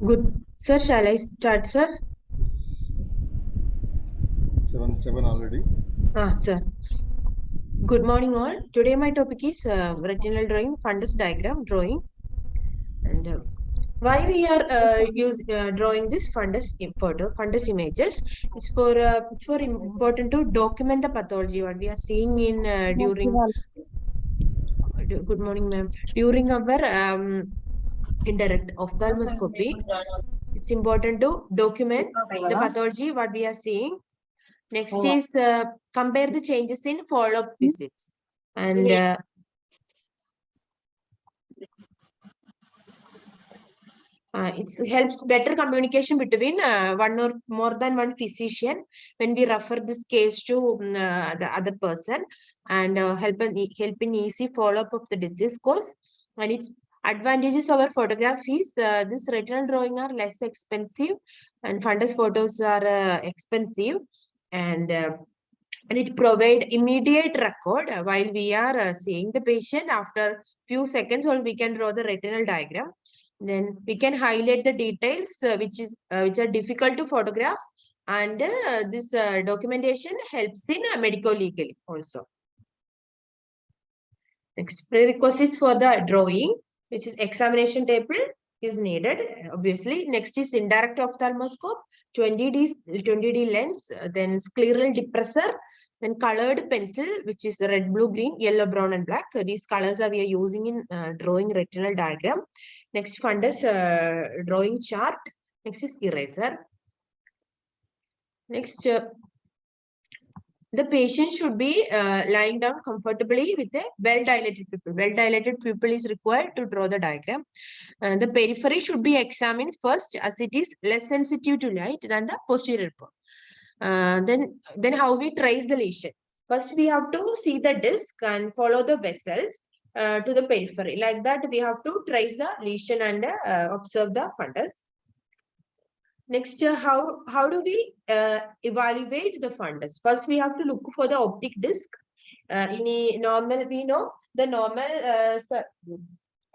Good. Sir, shall I start, sir? 7 already. Sir. Good morning, all. Today my topic is retinal drawing, fundus diagram drawing. And why we are drawing this fundus fundus images? It's for important to document the pathology what we are seeing in during. Good morning, ma'am. During our indirect ophthalmoscopy, it's important to document the pathology what we are seeing. Next is compare the changes in follow-up visits. And it helps better communication between one or more than one physician when we refer this case to the other person, and help in easy follow-up of the disease course. And its advantages of our photograph is this retinal drawing are less expensive and fundus photos are expensive, and it provide immediate record while we are seeing the patient. After few seconds or we can draw the retinal diagram. Then we can highlight the details which are difficult to photograph, and this documentation helps in medico legal also. Next, prerequisites for the drawing, which is examination table is needed, obviously. Next is indirect ophthalmoscope, 20D lens, then scleral depressor, then colored pencil, which is red, blue, green, yellow, brown, and black. These colors are we are using in drawing retinal diagram. Next, fundus drawing chart. Next is eraser. Next, the patient should be lying down comfortably with a well-dilated pupil. Well-dilated pupil is required to draw the diagram. The periphery should be examined first, as it is less sensitive to light than the posterior part. Then how we trace the lesion. First, we have to see the disc and follow the vessels to the periphery. Like that, we have to trace the lesion and observe the fundus. Next, how do we evaluate the fundus? First, we have to look for the optic disc. In a normal, we know the normal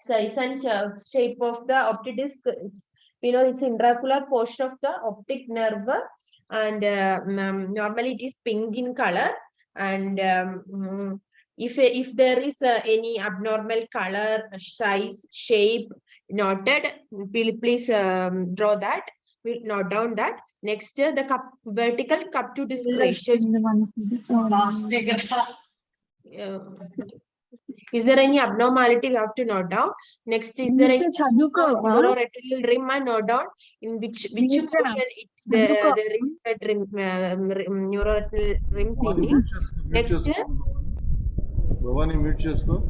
size and shape of the optic disc. We know it's intraocular portion of the optic nerve, and normally it is pink in color. And if there is any abnormal color, size, shape noted, please draw that. We'll note down that. Next, the vertical cup to disc ratio. Is there any abnormality we have to note down? Next, is there any neuroretinal rim and note down in which portion it's the rim, neuroretinal rim thinning. Next, Bhavani, mute chesko.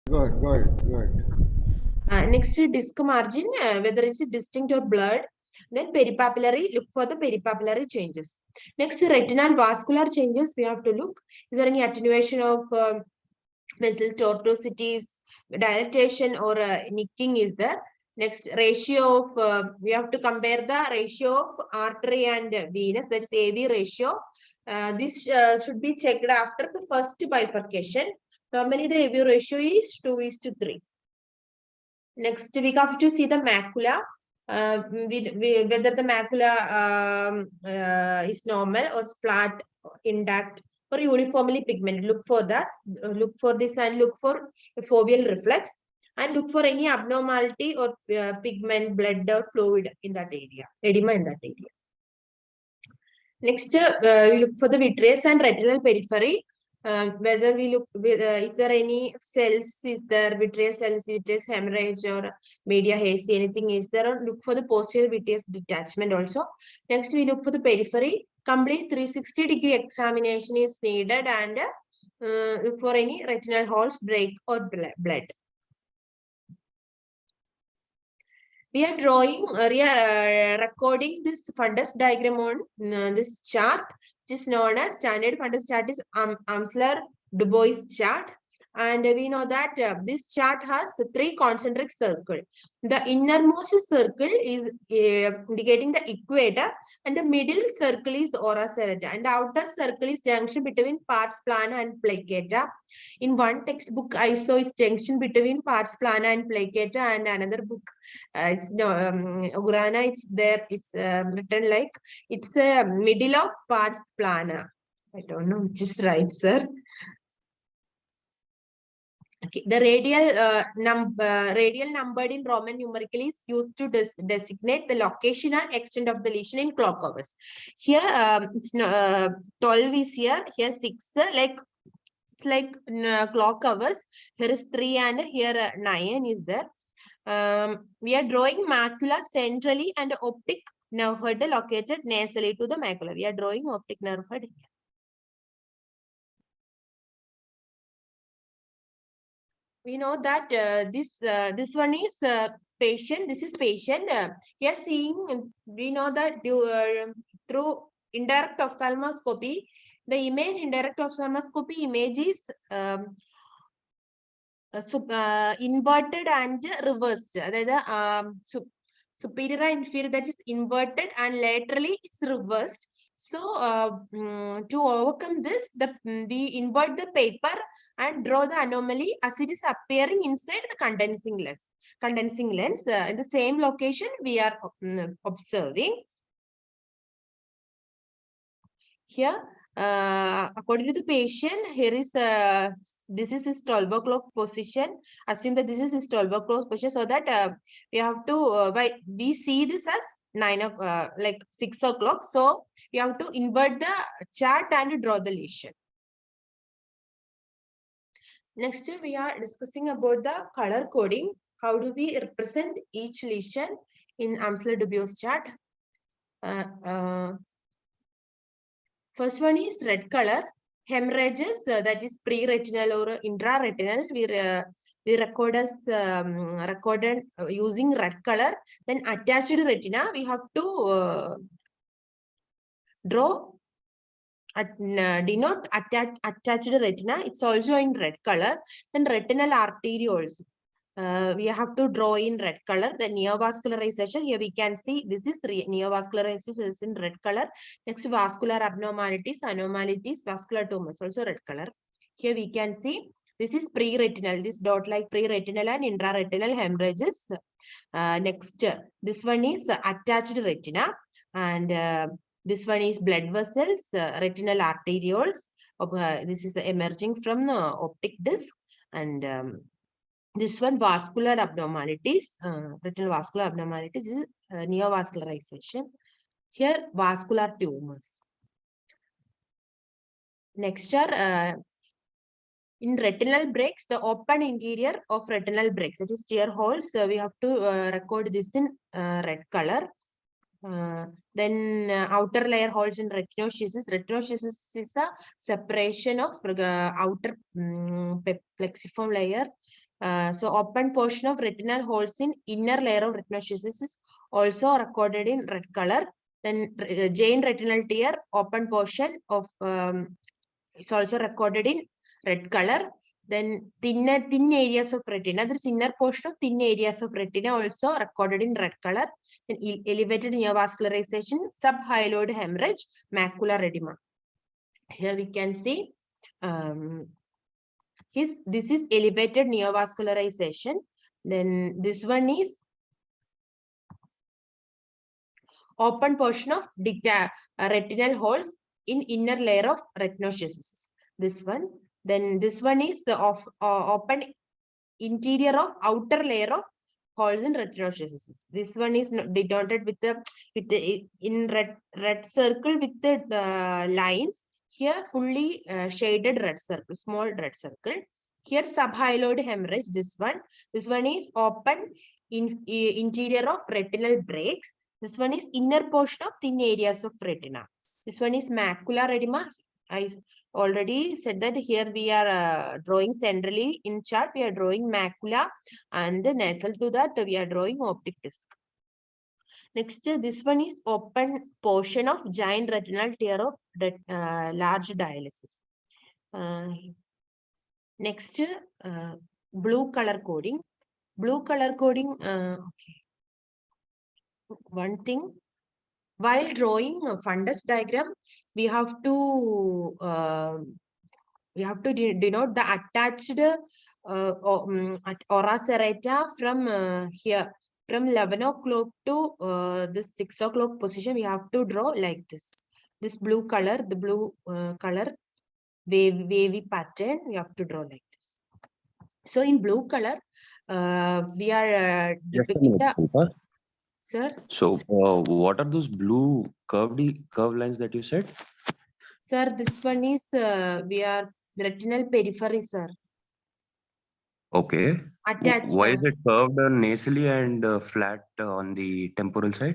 Go ahead. Next, disc margin, whether it's distinct or blurred. Then peripapillary, look for the peripapillary changes. Next, retinal vascular changes, we have to look. Is there any attenuation of vessel tortuosities, dilatation, or nicking is there? Next, ratio of, we have to compare the ratio of artery and venous, that's AV ratio. This should be checked after the first bifurcation. Normally, the AV ratio is 2:3. Next, we have to see the macula. Whether the macula is normal or flat, intact, or uniformly pigmented. Look for that. Look for this and look for a foveal reflex, and look for any abnormality or pigment, blood, or fluid in that area, edema in that area. Next, we look for the vitreous and retinal periphery. Whether we look, is there any cells, is there vitreous cells, vitreous hemorrhage or media hazy, anything is there? Or look for the posterior vitreous detachment also. Next, we look for the periphery. Complete 360-degree examination is needed, and look for any retinal holes, break, or blood. We are drawing, recording this fundus diagram on this chart, which is known as standard fundus chart is Amsler-Dubois chart. And we know that this chart has three concentric circles. The innermost circle is indicating the equator, and the middle circle is ora serrata, and the outer circle is junction between pars plana and placata. In one textbook, I saw its junction between pars plana and placata, and another book, it's no Urana. It's there. It's written like it's a middle of pars plana. I don't know which is right, sir. Okay. The radial numbered in Roman numerically is used to designate the location and extent of the lesion in clock hours. Here, it's 12 is here. Here 6, like it's like clock hours. Here is 3 and here 9 is there. We are drawing macula centrally and optic nerve head located nasally to the macula. We are drawing optic nerve head here. We know that this one is patient. This is patient. We are seeing. We know that through indirect ophthalmoscopy, the image indirect ophthalmoscopy image is inverted and reversed. Superior and inferior, that is inverted, and laterally it's reversed. So to overcome this, we invert the paper and draw the anomaly as it is appearing inside the condensing lens. In the same location we are observing. Here, according to the patient, here is this is his 12 o'clock position. Assume that this is his 12 o'clock position, so that we have to we see this as 9 o'clock, like 6 o'clock. So we have to invert the chart and draw the lesion. Next, we are discussing about the color coding. How do we represent each lesion in Amsler-Dubio's chart? First one is red color. Hemorrhages, that is pre-retinal or intra-retinal, we record as recorded using red color. Then attached retina, we have to draw denote attached retina. It's also in red color. Then retinal artery also. We have to draw in red color. The neovascularization, here we can see this is neovascularization is in red color. Next, vascular abnormalities, anomalies, vascular tumors, also red color. Here we can see this is pre-retinal, this dot like pre-retinal and intraretinal hemorrhages. Next, this one is attached retina, and this one is blood vessels, retinal arterioles. This is emerging from the optic disc, and this one vascular abnormalities, retinal vascular abnormalities is neovascularization. Here vascular tumors. Next are in retinal breaks, the open interior of retinal breaks, that is tear holes. We have to record this in red color. Then outer layer holes in retinoschisis. Retinoschisis is a separation of outer plexiform layer. So open portion of retinal holes in inner layer of retinoschisis is also recorded in red color. Then Jane retinal tear, open portion of is also recorded in red color. Then thin areas of retina, this inner portion of thin areas of retina also recorded in red color. Then elevated neovascularization, subhyaloid hemorrhage, macular edema. Here we can see this is elevated neovascularization. Then this one is open portion of retinal holes in inner layer of retinoschisis. This one. Then this one is of open interior of outer layer of holes in retinoschisis. This one is denoted with the in red circle with the lines. Here fully shaded red circle, small red circle. Here subhyaloid hemorrhage. This one is open interior of retinal breaks. This one is inner portion of thin areas of retina. This one is macular edema. I already said that here we are drawing centrally in chart. We are drawing macula, and nasal to that we are drawing optic disc. Next, this one is open portion of giant retinal tear of large dialysis. Next, blue color coding. Blue color coding, okay. One thing, while drawing a fundus diagram, we have to denote the attached aura serrata from here. From 11 o'clock to this 6 o'clock position, we have to draw like this. This blue color, the blue color wavy pattern, we have to draw like this. So in blue color, we are Just a depicting minute, the, Shilpa. sir. So, what are those blue curved lines that you said? Sir, this one is we are retinal periphery, sir. Okay. Attached. Why is it curved nasally and flat on the temporal side?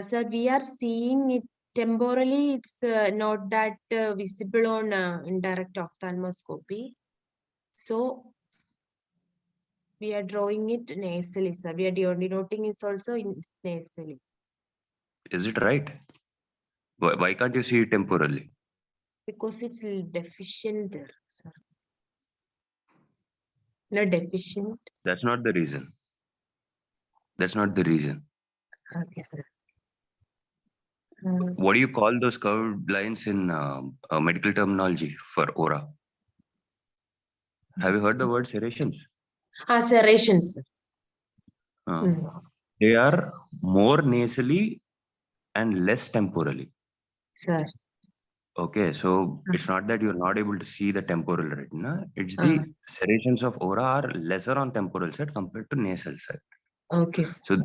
Sir, we are seeing it temporally. It's not that visible on indirect ophthalmoscopy. So we are drawing it nasally, sir. We are denoting it also in nasally. Is it right? Why can't you see it temporally? Because it's deficient there, sir. No, deficient. That's not the reason. That's not the reason. Okay, sir. What do you call those curved lines in medical terminology for aura? Have you heard the word serrations? Serrations, sir. They are more nasally and less temporally. Sir. Okay, so it's not that you're not able to see the temporal retina. It's the serrations of aura are lesser on temporal side compared to nasal side. Okay, sir. So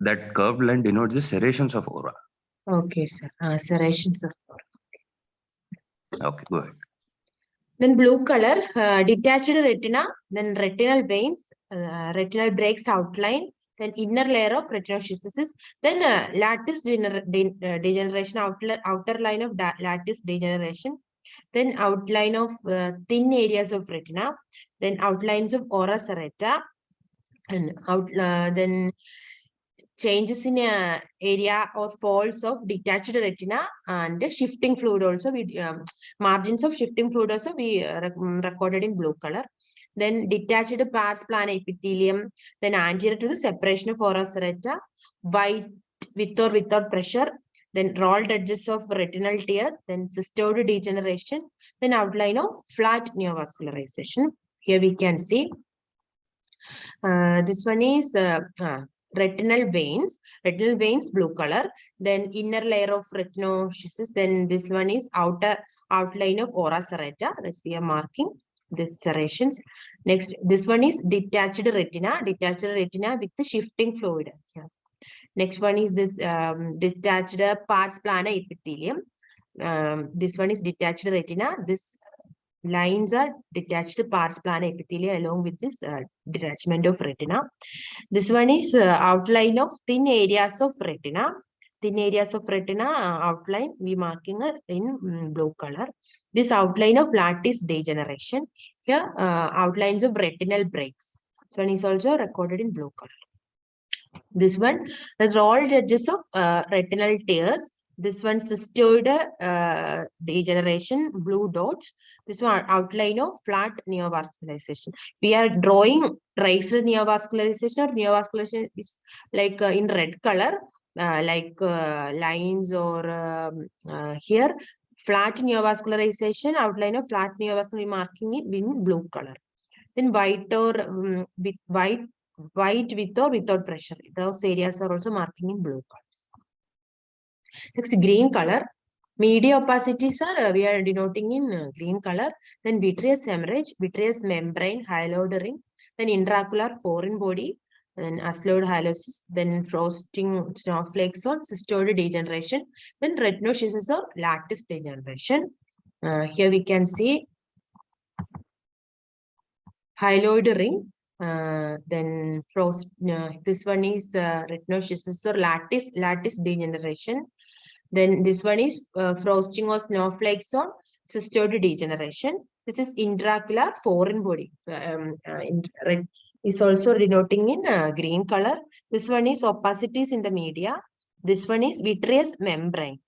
that curved line denotes the serrations of aura. Okay, sir. Serrations of aura. Okay, go ahead. Then blue color, detached retina, then retinal veins, retinal breaks outline, then inner layer of retinoschisis, then lattice degeneration, outer line of lattice degeneration, then outline of thin areas of retina, then outlines of ora serrata, and then changes in area or folds of detached retina and shifting fluid also. We margins of shifting fluid also we recorded in blue color. Then detached pars plana epithelium, then anterior to the separation of ora serrata, white with or without pressure, then rolled edges of retinal tears, then cystoid degeneration, then outline of flat neovascularization. Here we can see this one is retinal veins, blue color, then inner layer of retinoschisis, then this one is outer outline of ora serrata, that's we are marking this serrations. Next, this one is detached retina with the shifting fluid here. Next one is this detached pars plana epithelium. This one is detached retina. This lines are detached pars plana epithelia along with this detachment of retina. This one is outline of thin areas of retina. Thin areas of retina outline we marking in blue color. This outline of lattice degeneration. Here outlines of retinal breaks. This one is also recorded in blue color. This one has rolled edges of retinal tears. This one cystoid degeneration, blue dots. This one outline of flat neovascularization. We are drawing raised neovascularization, or neovascularization is like in red color, like lines or here flat neovascularization, outline of flat neovascularization marking it in blue color. Then white or with white with or without pressure. Those areas are also marking in blue colors. Next, green color. Media opacities are we are denoting in green color. Then vitreous hemorrhage, vitreous membrane, hyaloid ring, then intraocular foreign body, then ascleroid hyalosis, then frosting snowflakes on cystoid degeneration, then retinoschisis or lattice degeneration. Here we can see hyaloid ring. Then frost. This one is retinoschisis or lattice degeneration. Then this one is frosting or snowflakes on cystoid degeneration. This is intraocular foreign body. Red is also denoting in green color. This one is opacities in the media. This one is vitreous membrane.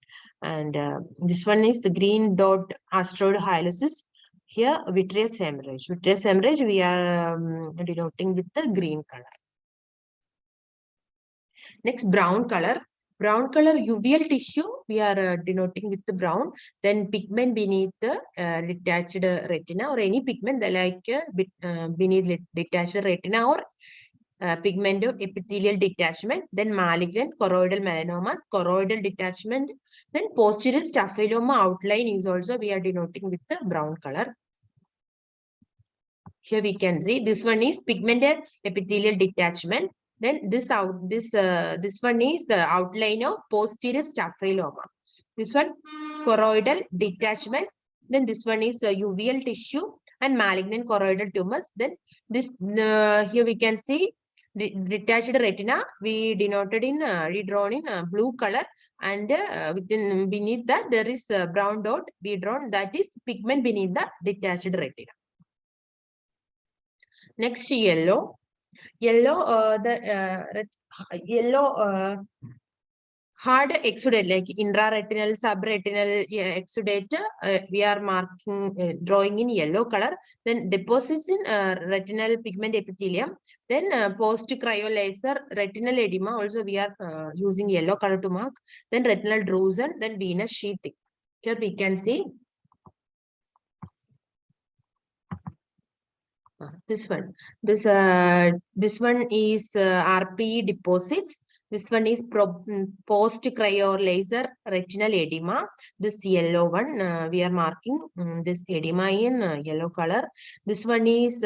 And this one is the green dot astroid hyalosis. Here, vitreous hemorrhage. Vitreous hemorrhage, we are denoting with the green color. Next, brown color. Brown color uveal tissue, we are denoting with the brown. Then pigment beneath the detached retina, or any pigment like beneath detached retina, or pigment of epithelial detachment. Then malignant choroidal melanomas, choroidal detachment. Then posterior staphyloma outline is also we are denoting with the brown color. Here we can see this one is pigmented epithelial detachment. Then this one is the outline of posterior staphyloma. This one choroidal detachment. Then this one is uveal tissue and malignant choroidal tumors. Then this here we can see detached retina. We denoted in redrawn in blue color, and within beneath that there is brown dot redrawn, that is pigment beneath the detached retina. Next, yellow. Yellow, hard exudate like intraretinal, subretinal exudate. We are marking, drawing in yellow color. Then deposits in retinal pigment epithelium. Then post cryo laser retinal edema. Also, we are using yellow color to mark. Then retinal drusen. Then venous sheathing. Here we can see. This one is RPE deposits. This one is post cryo laser retinal edema. This yellow one, we are marking this edema in yellow color. This one is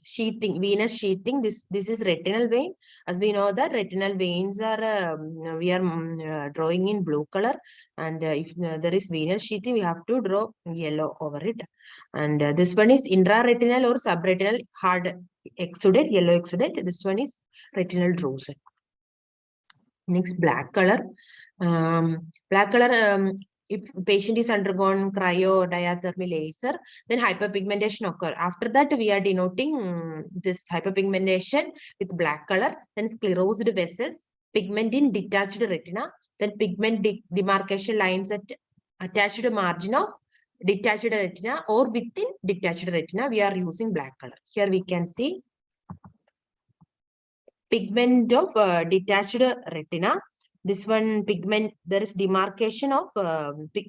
sheathing, venous sheathing. This is retinal vein. As we know that retinal veins are we are drawing in blue color, and if there is venous sheathing, we have to draw yellow over it. And this one is intraretinal or subretinal hard exudate, yellow exudate. This one is retinal drusen. Next, black color. Black color, if patient is undergone cryo or diathermy laser, then hyperpigmentation occur. After that, we are denoting this hyperpigmentation with black color. Then sclerosed vessels, pigment in detached retina, then pigment demarcation lines at attached margin of detached retina or within detached retina. We are using black color. Here we can see pigment of detached retina. This one pigment, there is demarcation of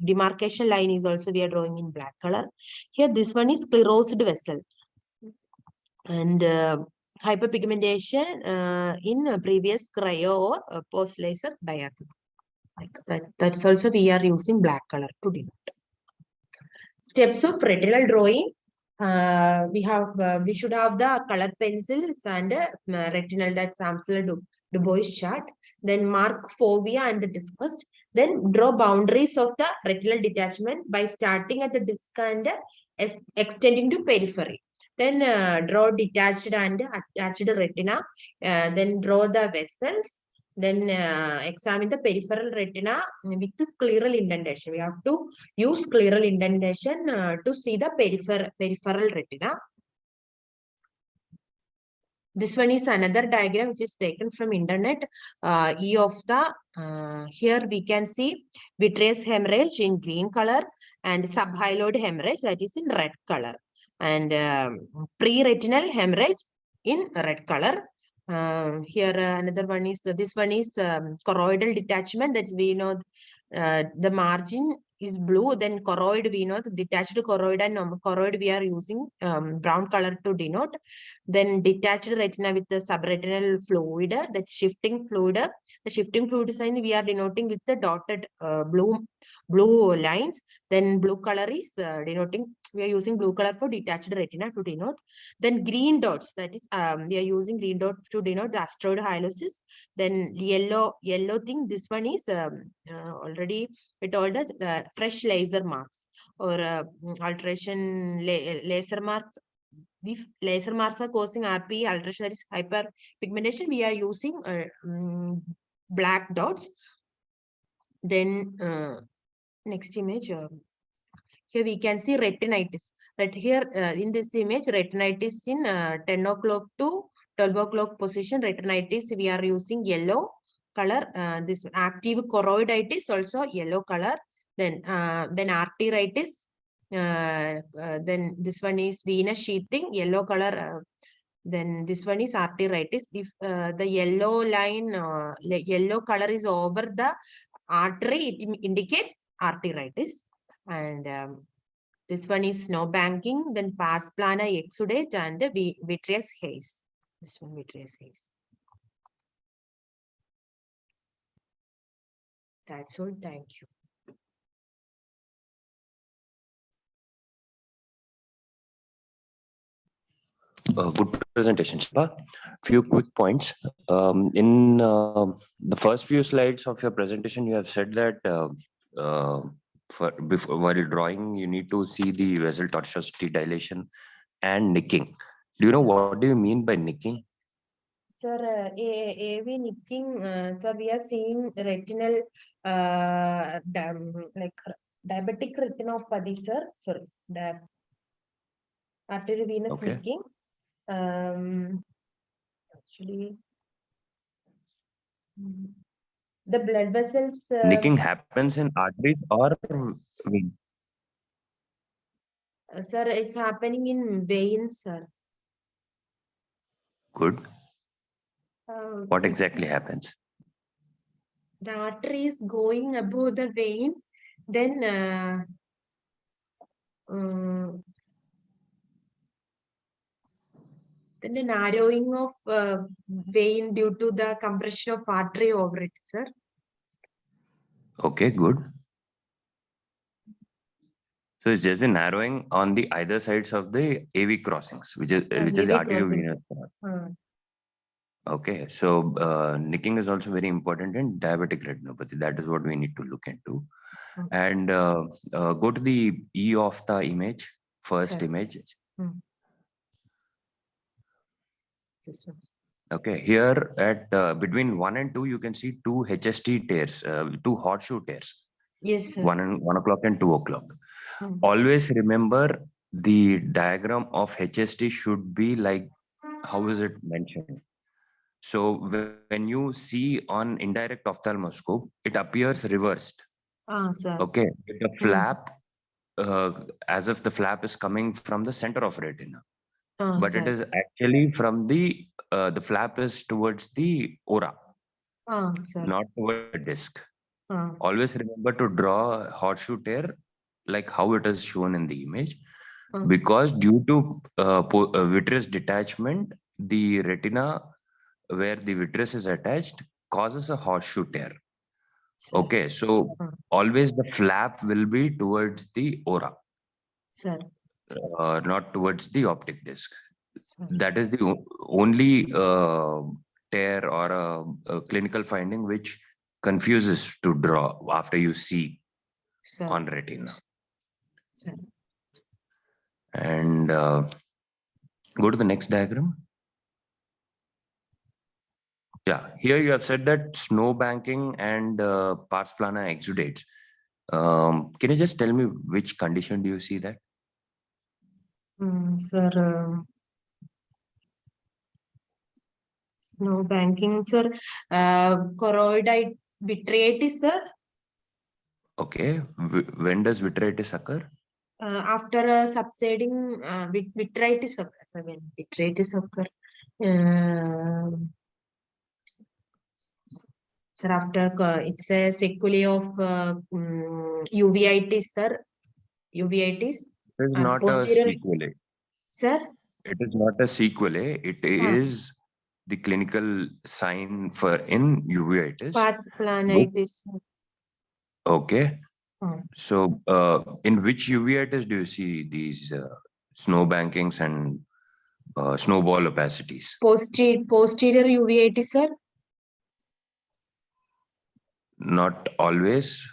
demarcation line is also we are drawing in black color. Here this one is sclerosed vessel, and hyperpigmentation in previous cryo or post laser diathermy. Like that, that's also we are using black color to denote. Steps of retinal drawing. We should have the color pencils and retinal, that Samsler Du Bois chart. Then mark fovea and the disc first. Then draw boundaries of the retinal detachment by starting at the disc and extending to periphery. Then draw detached and attached retina. Then draw the vessels. Then examine the peripheral retina with the scleral indentation. We have to use scleral indentation to see the peripheral retina. This one is another diagram which is taken from internet. E of the here we can see vitreous hemorrhage in green color and subhyaloid hemorrhage, that is in red color, and pre-retinal hemorrhage in red color. Here another one is this one is choroidal detachment, that we know the margin is blue. Then choroid, we know the detached choroid and choroid we are using brown color to denote. Then detached retina with the subretinal fluid, that's shifting fluid. The shifting fluid sign we are denoting with the dotted blue lines. Then blue color is denoting, we are using blue color for detached retina to denote. Then green dots, that is we are using green dots to denote the asteroid hyalosis. Then yellow thing, this one is already we told that fresh laser marks or alteration laser marks. If laser marks are causing RPE alteration, that is hyperpigmentation, we are using black dots. Then next image, here we can see retinitis. Right here in this image, retinitis in 10 o'clock to 12 o'clock position. Retinitis we are using yellow color. This active choroiditis also yellow color. Then arteritis Then this one is venous sheathing, yellow color. Then this one is arteritis. If the yellow line, yellow color is over the artery, it indicates arteritis. And this one is snow banking, then pars plana exudate and vitreous haze. This one vitreous haze. That's all. Thank you. Good presentation, Shilpa. Few quick points. In the first few slides of your presentation, you have said that while drawing, you need to see the vessel tortuosity dilation and nicking. Do you know what do you mean by nicking? Sir, AV nicking, sir, we are seeing retinal, like diabetic retinopathy, sir. Sorry, the arteriovenous Okay. nicking. Actually, the blood vessels. Nicking happens in arteries or veins? Sir, it's happening in veins, sir. Good. What exactly happens? The artery is going above the vein, then the narrowing of vein due to the compression of artery over it, sir. Okay, good. So it's just the narrowing on the either sides of the AV crossings, which is the arteriovenous. Okay, so nicking is also very important in diabetic retinopathy. That is what we need to look into. And go to the E of the image, first image. This one. Okay, here at between 1 and 2, you can see two HST tears, two horseshoe tears. Yes, sir. 1 o'clock and 2 o'clock. Always remember the diagram of HST should be like, how is it mentioned? So when you see on indirect ophthalmoscope, it appears reversed. Sir. Okay, the flap, as if the flap is coming from the center of retina, but sir. it is actually from the flap is towards the aura, Sir. not towards the disc. Always remember to draw a horseshoe tear like how it is shown in the image, because due to vitreous detachment, the retina where the vitreous is attached causes a horseshoe tear. Sir. Okay, so always the flap will be towards the aura, Sir. not towards the optic disc. That is the only tear or a clinical finding which confuses to draw after you see on retina. Sir. And go to the next diagram. Yeah, here you have said that snow banking and pars plana exudates. Can you just tell me which condition do you see that? Sir, snow banking, sir. Choroidite vitreitis, sir. Okay, when does vitreitis occur? After subsiding vitreitis occur, sir. When vitreitis occur. Sir, after it's a sequelae of uveitis, sir. Uveitis. It is not a sequelae. Sir? It is not a sequelae. It is the clinical sign for in uveitis. Pars planitis. Okay. So, in which uveitis do you see these snow bankings and snowball opacities? Posterior uveitis, sir? Not always.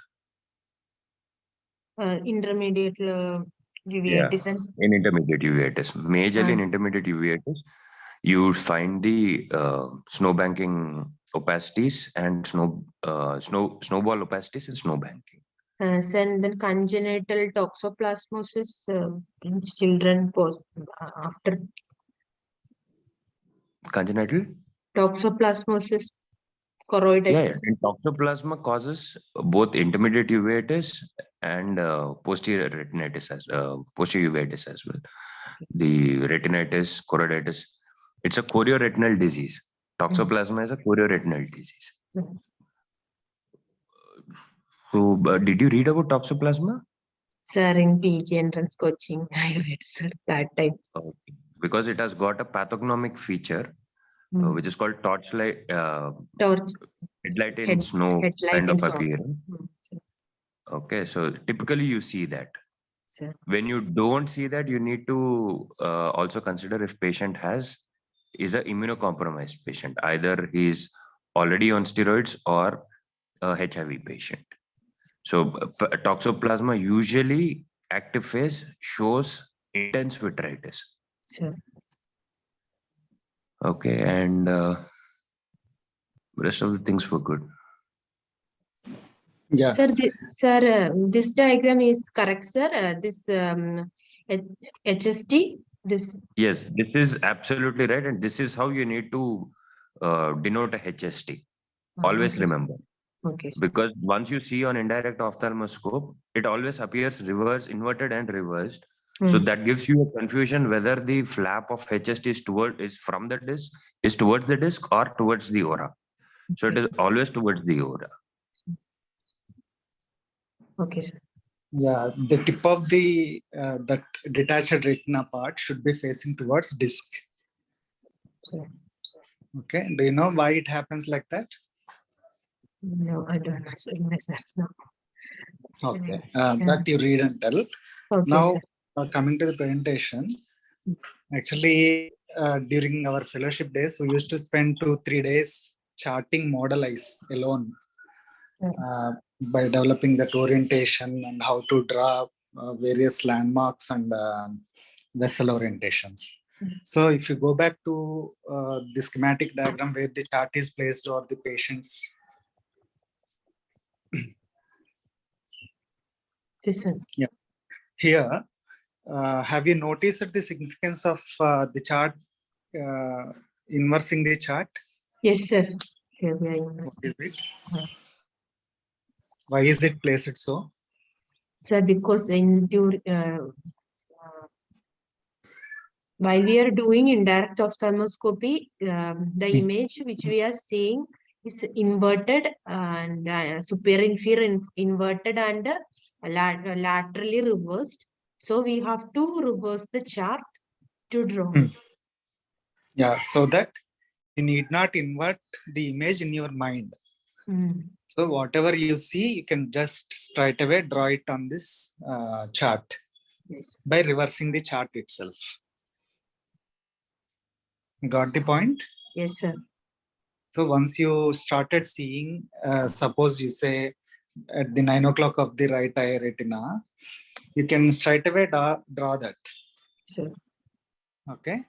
Intermediate uveitis. Yeah, in intermediate uveitis. Majorly in intermediate uveitis, you find the snow banking opacities and snowball opacities and snow banking. And then congenital toxoplasmosis in children after Congenital toxoplasmosis choroiditis. Yeah, and toxoplasma causes both intermediate uveitis and posterior retinitis posterior uveitis as well. The retinitis, choroiditis, it's a chorioretinal disease. Toxoplasma is a chorioretinal disease. So, did you read about toxoplasma? Sir, in PG entrance coaching, I read, sir, that time. Okay. Because it has got a pathognomic feature, which is called torchlight, Torch, headlight in head, snow headlight kind in of snow. appearance. Sir. Okay, so typically you see that. Sir. When you don't see that, you need to also consider if patient is a immunocompromised patient. Either he is already on steroids or a HIV patient. So toxoplasma usually active phase shows intense vitritis. Sure. Okay, and rest of the things were good. Yeah. Sir, this diagram is correct, sir. This HST, this. Yes, this is absolutely right, and this is how you need to denote a HST. Always remember. Okay. Because once you see on indirect ophthalmoscope, it always appears reverse, inverted, and reversed. So that gives you a confusion whether the flap of HST is from the disc, is towards the disc or towards the aura. So it is always towards the aura. Okay, sir. Yeah, the tip of the that detached retina part should be facing towards disc. Sure. Okay, do you know why it happens like that? No, I don't know. Sir. No. Okay, that you read and tell. Okay, Now, coming to the presentation, actually, during our fellowship days, we used to spend 2-3 days charting model eyes alone by developing that orientation and how to draw various landmarks and vessel orientations. So if you go back to the schematic diagram where the chart is placed or the patient's this one. Yeah. Here, have you noticed the significance of the chart inversing the chart? Yes, sir. Here we are. What is it? Why is it placed so? Sir, because while we are doing indirect ophthalmoscopy, the image which we are seeing is inverted and superior inferior inverted and laterally reversed. So we have to reverse the chart to draw. Yeah, so that you need not invert the image in your mind. So whatever you see, you can just straight away draw it on this chart by reversing the chart itself. Got the point? Yes, sir. So once you started seeing, suppose you say at the 9 o'clock of the right eye retina, you can straight away draw that. Sure. Okay.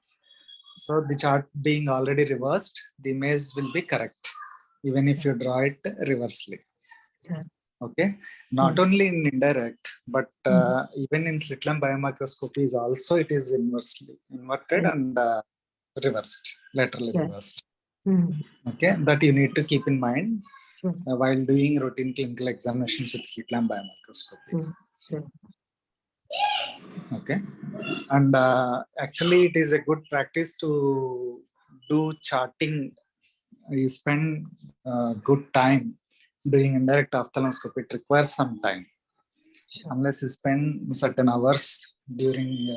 So the chart being already reversed, the image will be correct, even if you draw it reversely. Sure. Okay. Not only in indirect, but even in slit lamp biomicroscopy is also it is inversely inverted and reversed, laterally reversed. Okay, that you need to keep in mind while doing routine clinical examinations with slit lamp biomicroscopy. Sure. Okay, and actually it is a good practice to do charting. You spend good time doing indirect ophthalmoscopy. It requires some time. Unless you spend certain hours during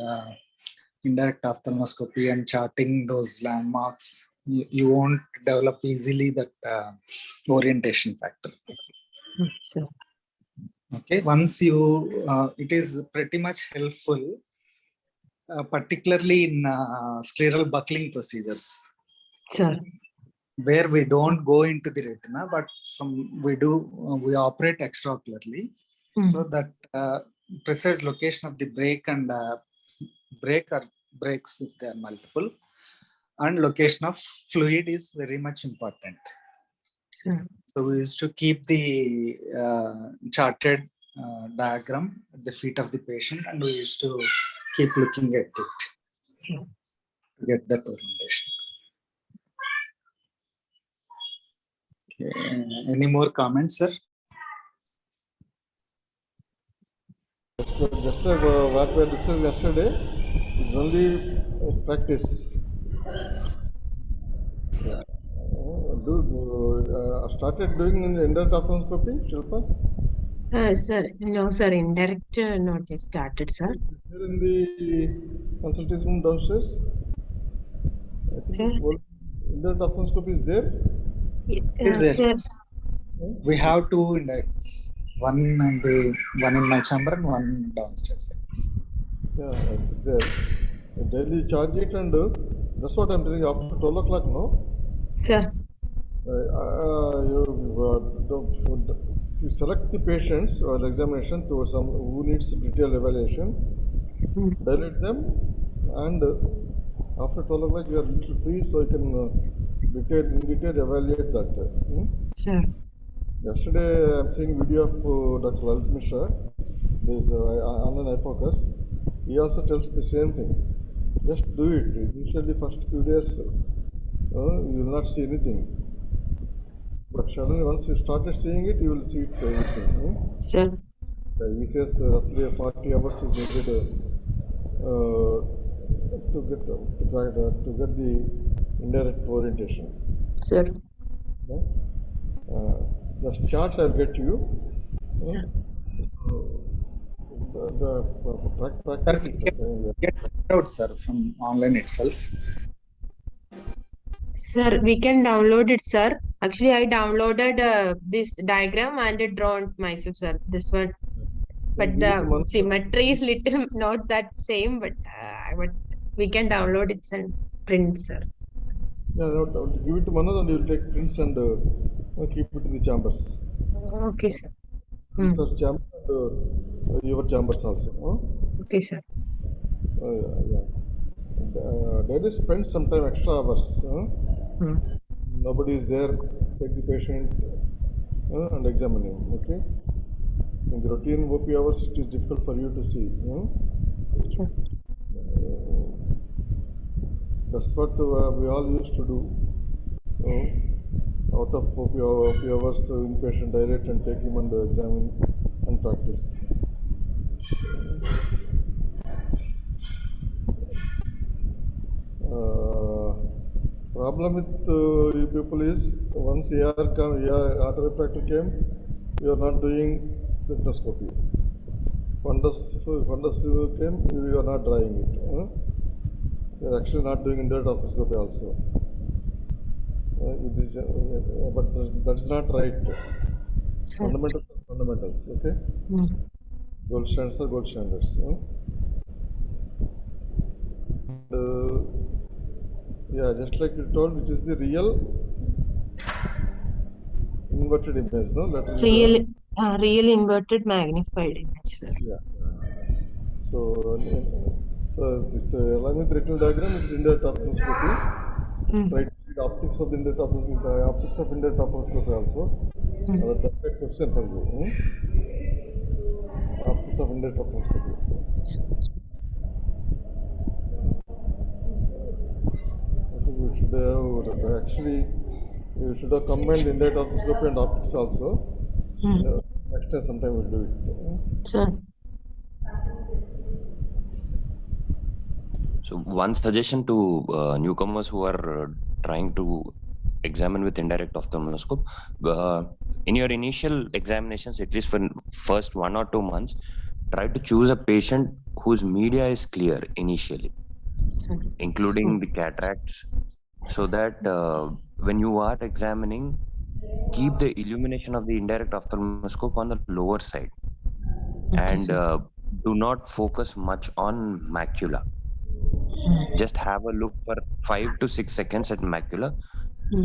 indirect ophthalmoscopy and charting those landmarks, you won't develop easily that orientation factor. Sure. Okay, once you, it is pretty much helpful, particularly in scleral buckling procedures. Sure. Where we don't go into the retina, but we operate extraocularly, so that precise location of the break and break or breaks if they are multiple, and location of fluid is very much important. So we used to keep the charted diagram at the feet of the patient, and we used to keep looking at it to get that orientation. Okay. Any more comments, sir? Just like what we discussed yesterday, it's only practice. Started doing in indirect ophthalmoscopy, Shilpa? Sir, no, sir, indirect not yet started, sir. Here in the consultation room downstairs? I think Sir? it's indirect ophthalmoscopy is there. Is there? Sir, We have two index, one in my chamber and one downstairs. Yeah, it is there. Daily charge it, and that's what I'm telling you, after 12 o'clock, no? sir, You select the patients or examination to some who needs detailed evaluation, dilate them, and after 12 o'clock you are little free, so you can in detail evaluate that. sir. Yesterday I'm seeing video of Dr. Lalit Mishra. There is online eye focus. He also tells the same thing. Just do it. Initially, first few days, you will not see anything. But suddenly, once you started seeing it, you will see it everything. Sir, He says roughly 40 hours is needed to get the indirect orientation. sir. The charts I'll get you. Sir. Practice. Get it out, sir, from online itself. Sir, we can download it, sir. Actually, I downloaded this diagram and drawn myself, sir. This one. But the symmetry is little not that same, but we can download it and print, sir. Yeah, give it to Manoj and you will take prints and keep it in the chambers. Okay, sir. First chamber and your chambers also. Okay, sir. Daily spend some time extra hours. Nobody is there. Take the patient and examine him. Okay. In the routine OP hours, it is difficult for you to see. Sure. That's what we all used to do. Out of OP hours, inpatient dilate and take him and examine and practice. Problem with you people is once autorefractor came, you are not doing retinoscopy. Fundus came, you are not drying it. You are actually not doing indirect ophthalmoscopy also. But that is not right. Fundamentals, okay? Gold standards are gold standards. Yeah, just like you told, which is the real inverted image, no? Real inverted magnified image, sir. Yeah. So this along with retinal diagram, it is indirect ophthalmoscopy. Try to read optics of indirect ophthalmoscopy, optics of indirect ophthalmoscopy also. That's a question for you. Optics of indirect ophthalmoscopy. We should have actually combined indirect ophthalmoscopy and optics also. Next time, sometime we'll do it. Sure. So one suggestion to newcomers who are trying to examine with indirect ophthalmoscope, in your initial examinations, at least for first 1 or 2 months, try to choose a patient whose media is clear initially, including the cataracts, so that when you are examining, keep the illumination of the indirect ophthalmoscope on the lower side, and do not focus much on macula. Just have a look for 5 to 6 seconds at macula,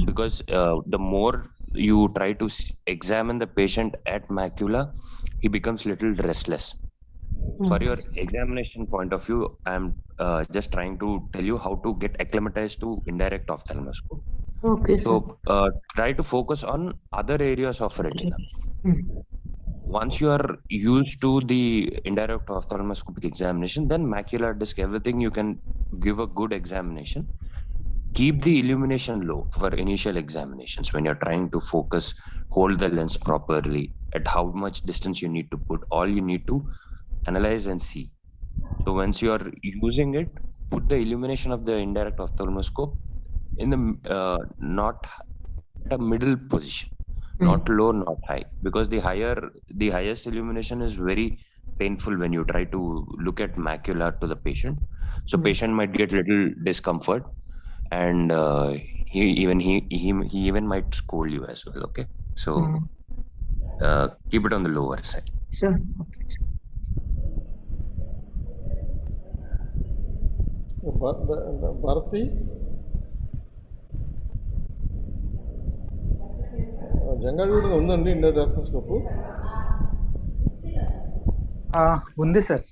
because the more you try to examine the patient at macula, he becomes little restless. For your examination point of view, I'm just trying to tell you how to get acclimatized to indirect ophthalmoscope. Okay, so try to focus on other areas of retina. Once you are used to the indirect ophthalmoscopic examination, then macular disc, everything, you can give a good examination. Keep the illumination low for initial examinations when you're trying to focus, hold the lens properly, at how much distance you need to put. All you need to analyze and see. So once you are using it, put the illumination of the indirect ophthalmoscope in the not at a middle position, not low, not high, because the highest illumination is very painful when you try to look at macula to the patient. So patient might get little discomfort, and he even might scold you as well. Okay, so keep it on the lower side. Sure. Okay. Bharati, జంగాడు ఉందండి indirect ఆర్థోస్కోప్ ఉంది sir,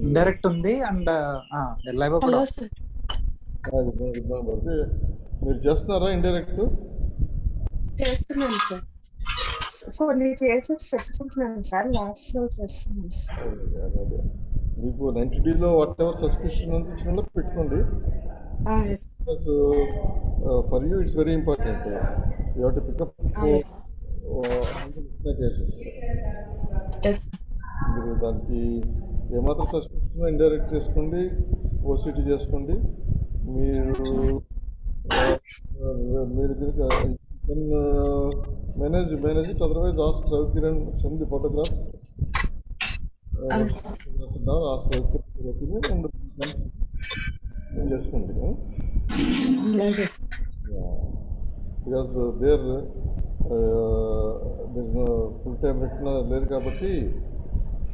indirect ఉంది and live కూడా. మీరు చేస్తున్నారా indirect? చేస్తున్నాను sir, కొన్ని cases పెట్టుకుంటున్నాను sir, last లో చేస్తున్నాను. మీకు 90Dలో వాట్ ఎవర్ సస్పిషన్ అనిపించిన పెట్టుకోండి. For you it's very important. You have to pick up cases. మీరు దానికి ఏమాత్రం సస్పిషన్ ఇండైరెక్ట్ చేసుకోండి, ఓసిటీ చేసుకోండి. మీరు manage it. Otherwise ask Ravikiran send the photographs. చేసుకోండి. Because there full time retina లేదు కాబట్టి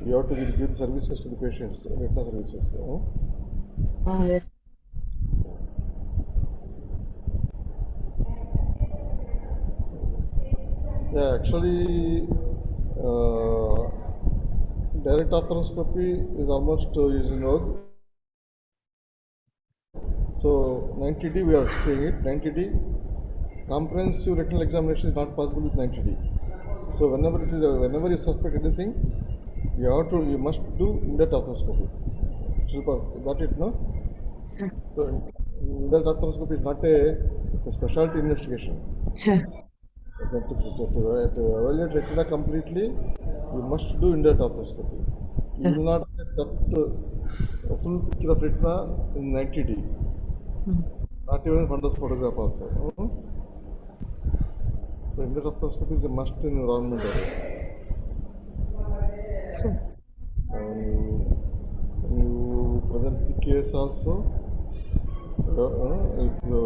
you have to give services to the patients, retina services. Yeah, actually, direct arthroscopy is almost using vogue. So 90D we are saying it. 90D comprehensive retinal examination is not possible with 90D. So whenever you suspect anything, you must do indirect arthroscopy. Shilpa, got it, no? So indirect arthroscopy is not a specialty investigation. Sure. To evaluate retina completely, you must do indirect arthroscopy. You will not get a full picture of retina in 90D. Not even in fundus photograph also. So indirect arthroscopy is a must in environment. Sure. When you present the case also, if the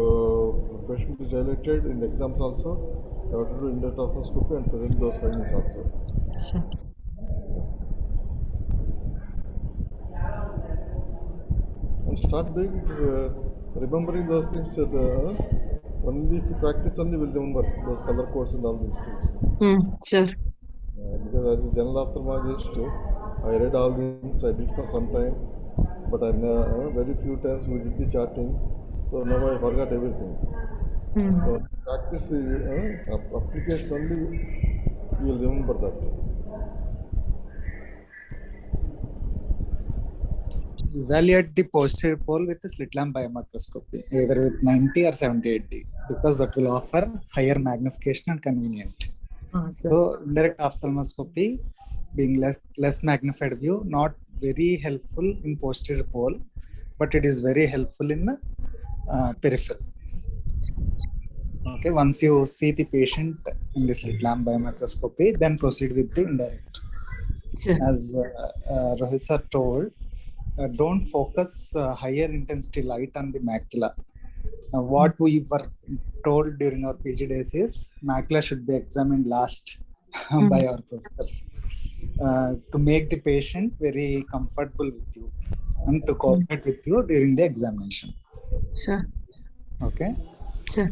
patient is dilated in the exams also, you have to do indirect arthroscopy and present those findings also. Sure. And start doing it, remembering those things. Only if you practice, only will remember those color codes and all these things. Sure. Because as a general ophthalmologist, I read all things. I did for some time, but I very few times we did the charting, so now I forgot everything. So practice, application only, you will remember that. Evaluate the posterior pole with the slit lamp biomicroscopy, either with 90 or 78D, because that will offer higher magnification and convenient. So indirect ophthalmoscopy, being less magnified view, not very helpful in posterior pole, but it is very helpful in peripheral. Okay, once you see the patient in the slit lamp biomicroscopy, then proceed with the indirect. Sure. As Rohit sir told, don't focus higher intensity light on the macula. What we were told during our PG days is macula should be examined last by our professors to make the patient very comfortable with you and to cooperate with you during the examination. Sure. Okay. Sure.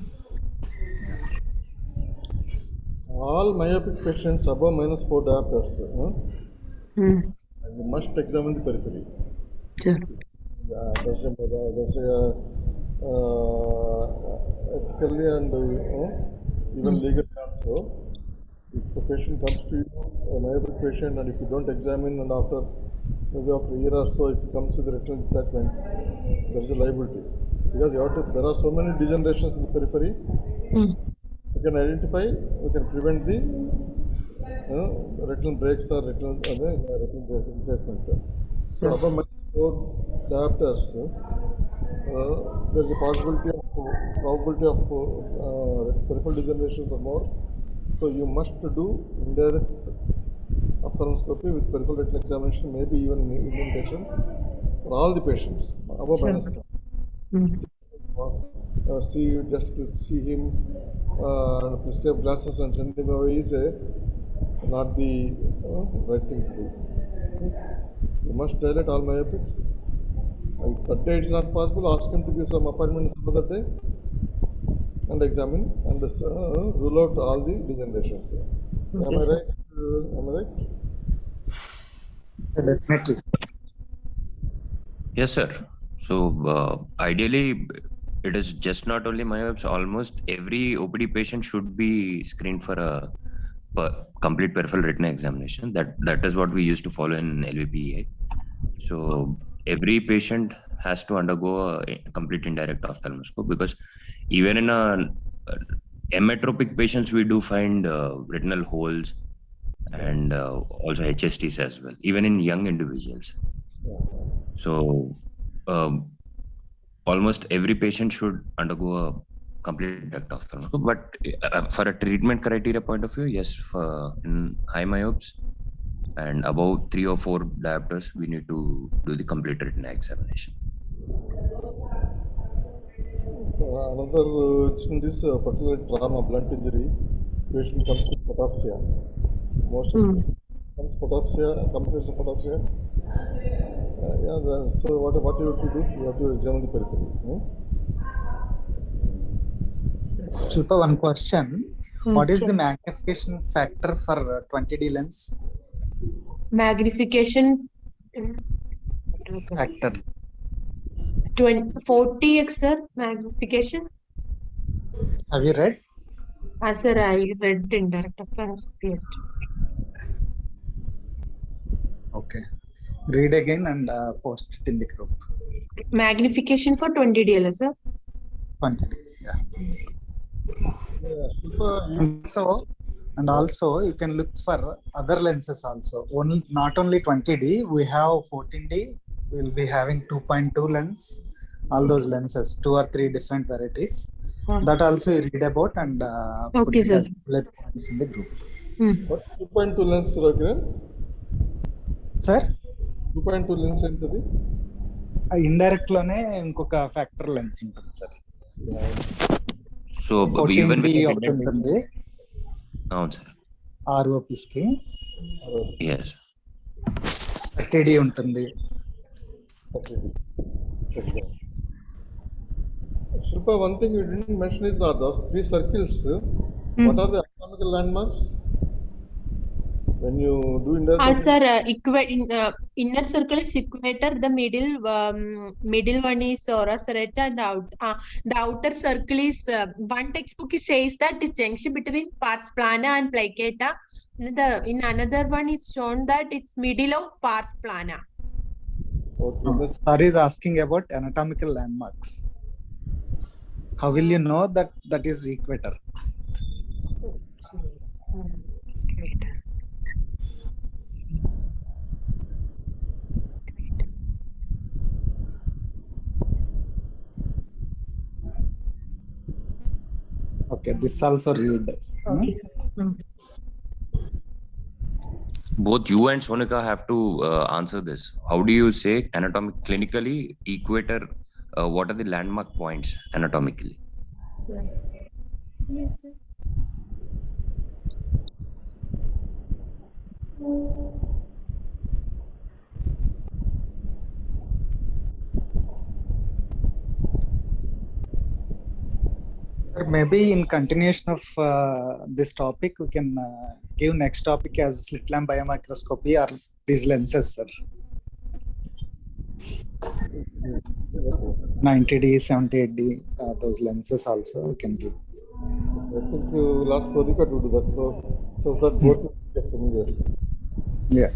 All myopic patients above -4 diopters, you must examine the periphery. Sure. There's a ethically and even legally also, if the patient comes to you, a myopic patient, and if you don't examine, and maybe after a year or so, if he comes with the retinal detachment, there is a liability, because there are so many degenerations in the periphery. We can identify, we can prevent the retinal breaks or retinal replacement. So above four diopters, there is a probability of peripheral degenerations or more. So you must do indirect ophthalmoscopy with peripheral retinal examination, maybe even indentation for all the patients above minus. See, just see him and please take glasses and send him away is not the right thing to do. You must dilate all myopics. If that day it's not possible, ask him to give some appointment some other day and examine and rule out all the degenerations. Okay, Am I sir. right? Am I right? Definitely. Yes, sir. So ideally, it is just not only myopes. Almost every OPD patient should be screened for a complete peripheral retina examination. That is what we used to follow in LVPA. So every patient has to undergo a complete indirect ophthalmoscope, because even in emmetropic patients, we do find retinal holes and also HSTs as well, even in young individuals. So almost every patient should undergo a complete indirect ophthalmoscope. But for a treatment criteria point of view, yes, for in high myopes and above 3 or 4 diopters, we need to do the complete retina examination. Another in this particular trauma, blunt injury, patient comes with photopsia. Most of it comes photopsia, completes the photopsia. So what you have to do? You have to examine the periphery. Shilpa, one question. What is the magnification factor for 20D lens? Magnification Factor. 40x, sir. Magnification. Have you read? Sir, I read indirect ophthalmoscopy yesterday. Okay. Read again and post it in the group. Magnification for 20 DLS, sir. 20D, yeah. And also you can look for other lenses also. Not only 20D, we have 14D. We'll be having 2.2 lens. All those lenses, 2 or 3 different varieties. That also you read about and put it as bullet points in the group. What 2.2 lens, Raghuran? Sir? 2.2 lens ఏంటది? Indirect లోనే ఇంకొక factor lens ఉంటుంది sir. So even ఉంటుంది. అవును sir. ROPs కి. yes. 30D ఉంటుంది. Shilpa, one thing you didn't mention is that those 3 circles. What are the anatomical landmarks? When you do indirect. Sir, inner circle is equator. The middle one is ora serrata, and the outer circle is one textbook says that the junction between pars plana and placata. In another one, it's shown that it's middle of pars plana. Sir is asking about anatomical landmarks. How will you know that that is equator? Okay, this also read. Okay. Both you and Sonika have to answer this. How do you say clinically equator? What are the landmark points anatomically? Sure. Yes, sir. Maybe in continuation of this topic, we can give next topic as slit lamp biomicroscopy or these lenses, sir. 90D, 78D, those lenses also we can give. I think we'll ask Sonika to do that. So that both get familiar. Yeah.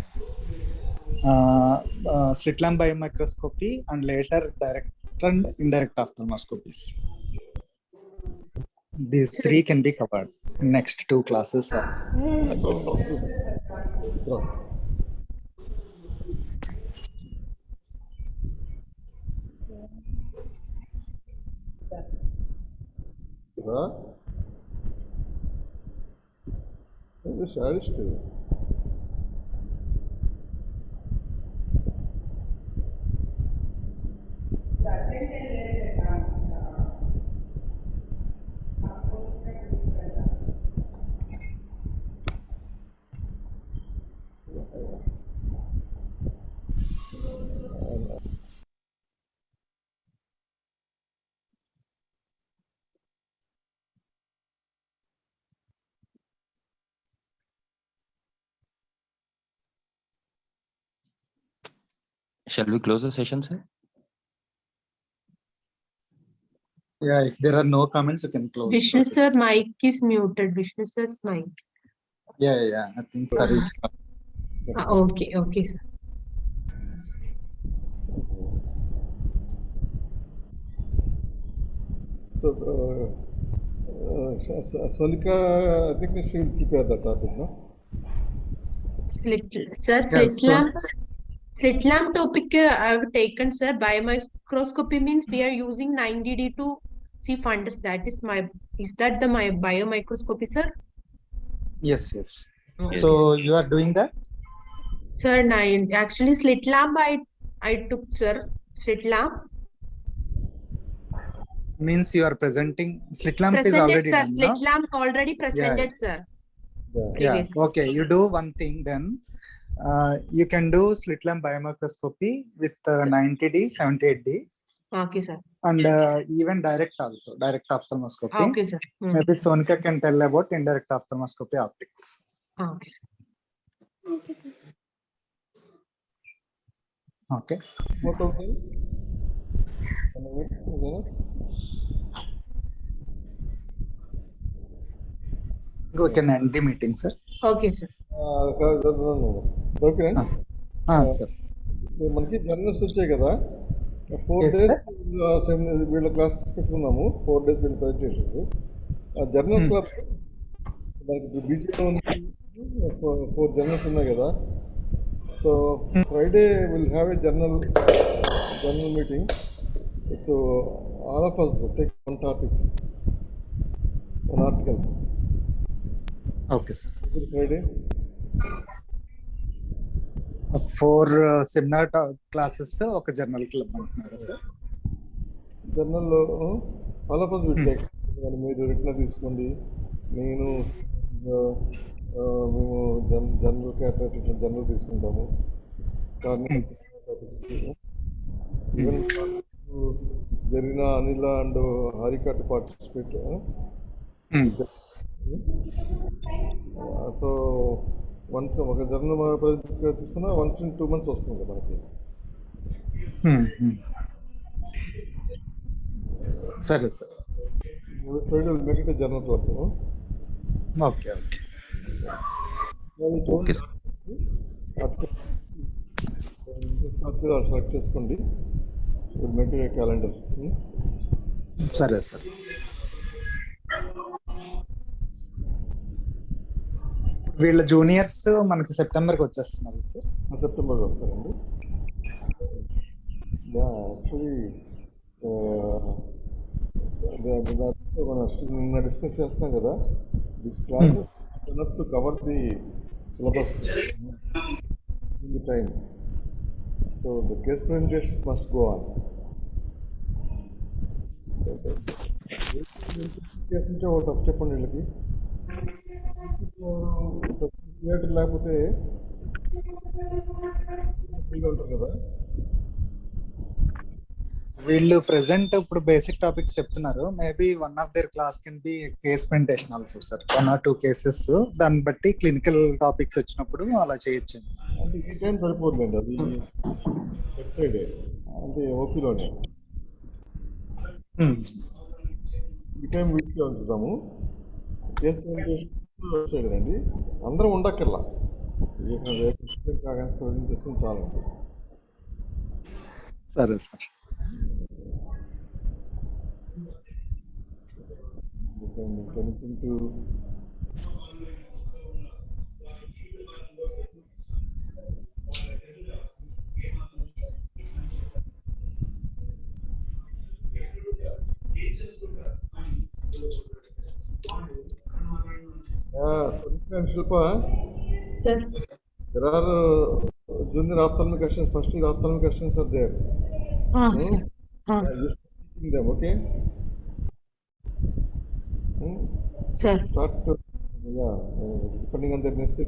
Slit lamp biomicroscopy and later direct and indirect ophthalmoscopies. These 3 can be covered in next 2 classes. రా. రా. ఇది sadist. Shall we close the session, sir? Yeah, if there are no comments, you can close. Vishnu sir, mic is muted. Vishnu sir's mic. Yeah. I think sir is. Okay, sir. So, Sonika, I think she will prepare the topic, no? Slit lamp topic I have taken, sir. Biomicroscopy means we are using 90D to see fundus. Is that the biomicroscopy, sir? Yes. Okay. So you are doing that? Sir, actually slit lamp I took, sir. Slit lamp. Means you are presenting. Slit lamp Presented, is already sir. done, Slit no? lamp already presented, sir. Yeah. Okay, you do one thing then. You can do slit lamp biomicroscopy with 90D, 78D. Okay, sir. And even direct ophthalmoscopy. Okay, sir. Maybe Sonika can tell about indirect ophthalmoscopy optics. Okay, sir. Okay, sir. Okay. What of them? We can end the meeting, sir. Okay, sir. Okay sir మనకి journals వచ్చాయి కదా 4 days వీళ్ళ classes పెట్టుకున్నాము 4 days వీళ్ళ presentations ఆ journal club మనకి బీజీలో 4 journals ఉన్నాయి కదా so Friday will have a journal meeting with all of us take one topic one article okay sir Friday 4 seminar classes ఒక జర్నల్ క్లబ్ అంటున్నారు సార్ జర్నల్లో all of us will take మీరు return తీసుకోండి నేను మేము general category general తీసుకుంటాము topics even జరిగిన Anila and Harika to participate so once ఒక జర్నల్ తీసుకున్నా వన్స్ ఇన్ 2 months వస్తుంది మనకి సరే sir Friday will make it a journal club okay select చేసుకోండి will make it a calendar సరే సార్ వీళ్ళ జూనియర్స్ మనకి సెప్టెంబర్కి వచ్చేస్తున్నారు సార్ సెప్టెంబర్కి వస్తారండి యాక్చువల్లీ నిన్న డిస్కస్ చేస్తాం కదా this classes enough to cover the syllabus in the time so the case presentations must go on case ఉంటే ఒకటి అప్పు చెప్పండి వీళ్ళకి థియేటర్ లేకపోతే ఉంటారు కదా వీళ్ళు ప్రెసెంట్ ఇప్పుడు బేసిక్ టాపిక్స్ చెప్తున్నారు maybe one of their class can be case presentation also sir 1 or 2 cases దాన్ని బట్టి క్లినికల్ టాపిక్స్ వచ్చినప్పుడు అలా చేయొచ్చు అంటే ఈ టైం సరిపోతుందండి అది నెక్స్ట్ ఫ్రైడే అంటే ఓపీలోనే ఈ టైం వీక్లో ఉంచుతాము కేస్ ప్రెజెంటేషన్ సైడ్ అండి అందరం ఉండక్కర్లా ప్రజెంటేషన్ చాలండి సరే sir Sunita and Shilpa, Sir. there are junior ophthalmic questions, first year ophthalmic questions are there. Sir. Just teaching them, okay? Sir. Start, depending on their necessity.